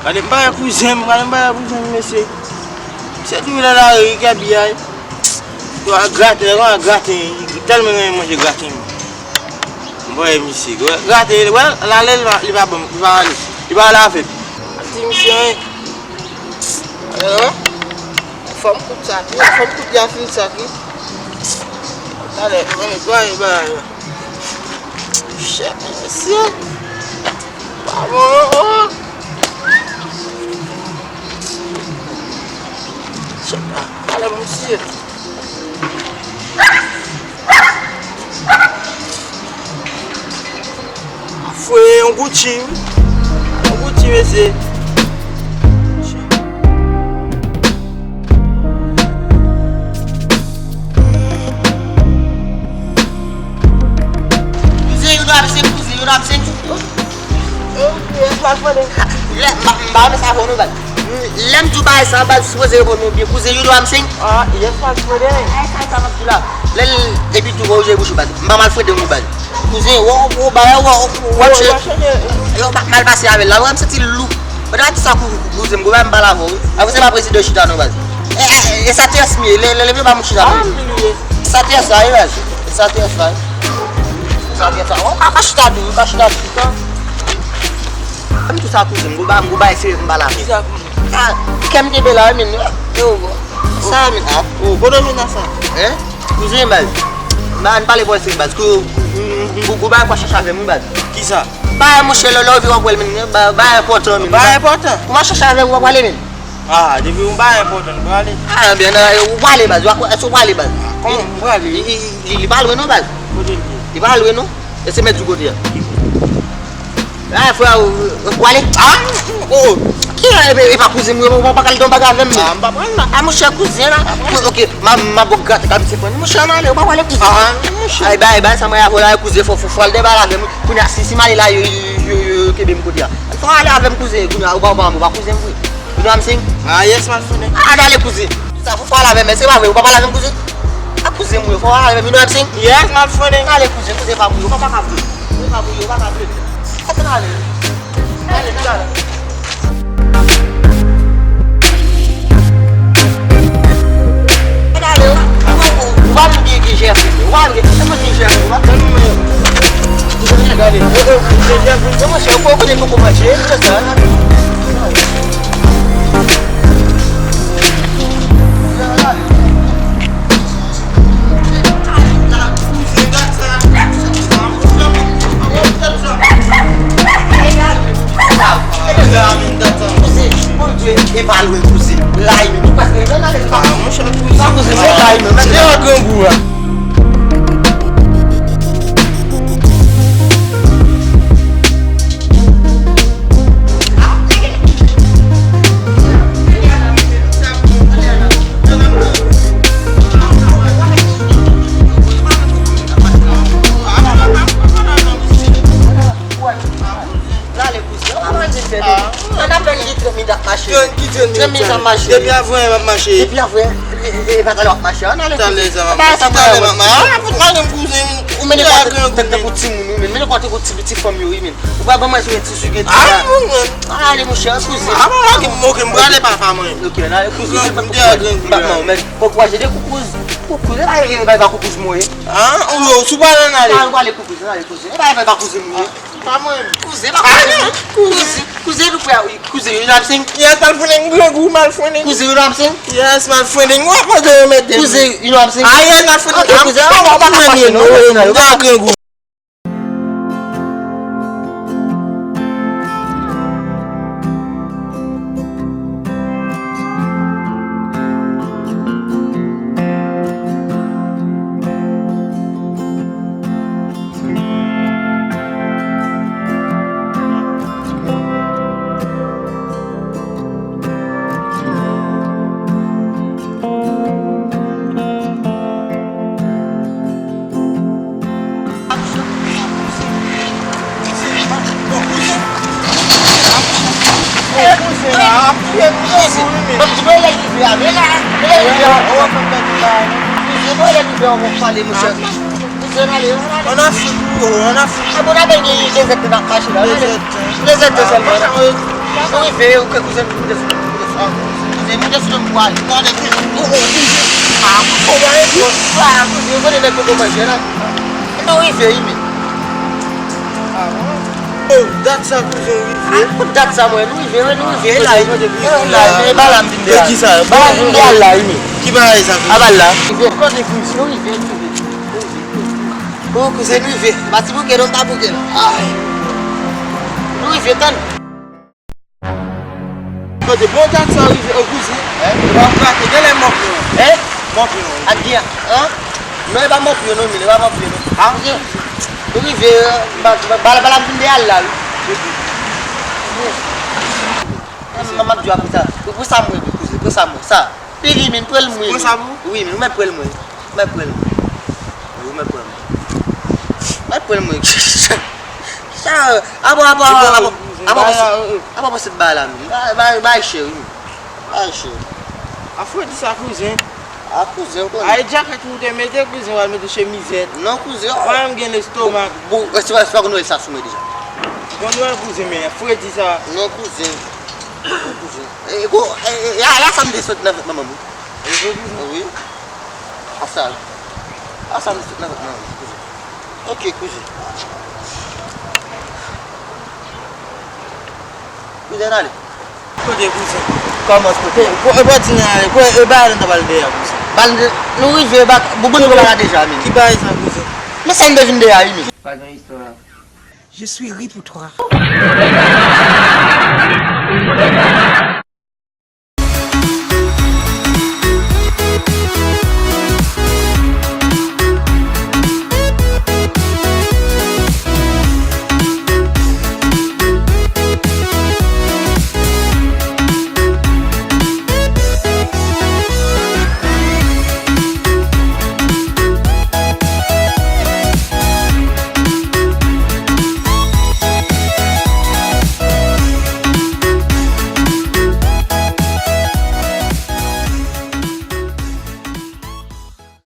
Allez, pas un cousin, monsieur. C'est tout là, il y a bien. Tu vas gratter, tellement manger gratter. Ouais, monsieur, gratter, la laine, il va laver. Monsieur, alors, femme coûte ça, femme coûte bien fini ça. Allez, on va, cher, monsieur. Bravo. Allez, monsieur. Foi um gutinho, esse. Cozinho, não sei. Lem Dubai sa ba supposé ko no bi cousin you do am sing ah yes pas for there ay sa ma dula lel e bi tu ko je bu suba mba mal fo de mu bal cousin wo ba wo yo mal passé avec la am seti lou ba sa ko cousin go ba mbala ho avose ba président chita no bal e sa tes mi le ba mu chita sa tes sa yo sa tes sa o ka chita du am tu sa cousin go ba ese mbala ah, quer me debelar, menino? Eu sabe, ah? O bodomi nessa. É? Cozinha, mas não vale você, mas que o vai com a chave muito bad. Que ça? Vai mochila logo viu aquele menino, vai porta menino. Vai porta? Uma chave muito vale menino. Ah, deve vai porta, não vale? Ah, bem, eu vale, mas eu sou vale, mas. Como vale? Ele vale não vale? Ele vale não? Esse mês do dia. Ah, foi o vale? Ah, oh. E va cozinhar, eu vou pagar mesmo. Ah, mocha cozinha. Ok, mas boca tá me sepando. Mocha não, eu vou fazer cozinha. Ah, mocha. Aí vai, essa manhã vou lá cozinhar, for de bala mesmo. Quando assim mal lá eu que bem cozinhar. Então olha, vamos cozinhar, quando o babão vai cozinhar. You know what I'm saying? Ah, yes, my friend. Ah, dale cozinha. Ça faut falar mesmo, você vai ver, eu vou falar mesmo cozinha. A cozinha, eu vou falar mesmo, you know what I'm saying? Yes, my friend. Dale cozinha para eu vou pagar. Eu vou pagar. Até dale. Dale. Vamos de Jefferson, vamos de Jefferson, vamos ser um pouco de pouco mais cheio, já está. Evaluer você lá e não passa nada nada vamos você lá e mas é uma gangua Depuis avant elle va marcher. Depuis avant elle va alors marcher. On a le petit femme yo men. O baba mais o petit sugar. Ah, ele mochão cozinha. Ah, que moque mbale papa mãe. OK, na cozinha pas não, mas pourquoi j'ai des cousins là il va cousiner morrer. Ah, o subana na ali. Ah, vale cousiner. Vai cousiner. Cozinha cozinha, you know what I'm saying? Yes, my friend, cozinha, you know what I'm saying? Yes, my friend, what was the matter? Cozinha, you know what I'm saying? Ah, yes, my friend, cozinha, On a fou. On a bem les êtes dans la machine. Les êtes seulement. Não me veio, que coisa muda sobre coisa muda sobre o qual. Pode aqui. Ah, como é que eu vou levar com uma gera? Não me veio, me. Oh, that's a coisa. That's a moeda, não me veio lá. Lá, é balam de dia. Que sabe? Balam de dia lá, me. Que vai essa? Abala. Quando é que não me veio, oh, coisa não me veio. Mas se você não tá porque. Ai. Não me veio tanto. De bon temps ça arrive au cousin. On va craquer dès les morts. Aqui, hein? Não é para morrer não, menino, vai morrer não. Ah, eu vi bala mundial lá. Maman tu as pris ça. Pour ça moi, cousin, pour ça moi. Ça. Pili min pour le moi. Pour ça moi? Oui, mais pour le moi. Mais pour le moi. Oui, mais pour le moi. Mais pour le moi. Ça, Apa você bala? Vai cheio. A foi de sa cousin. A cozinha. Aí já que tu tem medo de cozinha, vai me deixar miséria. Não cozinha. Vai me ganhar estômago. Você vai ficar com nós assim já. Quando eu cozinha, foi de sa. Não cozinha. Não cozinha. Lá sabe disso na mamãe. Oui. Asa. Asa na mamãe. Ok, cozinha. Cuidado ali. Pode cozinha. Como as coisas? Eu vou dizer, eu vou dar uma baldeia. Balde, não vi ver, bubu não vai déjà, Que vai essa coisa? Mas sem deve vender aí, Faz uma história. Je suis ri pour toi.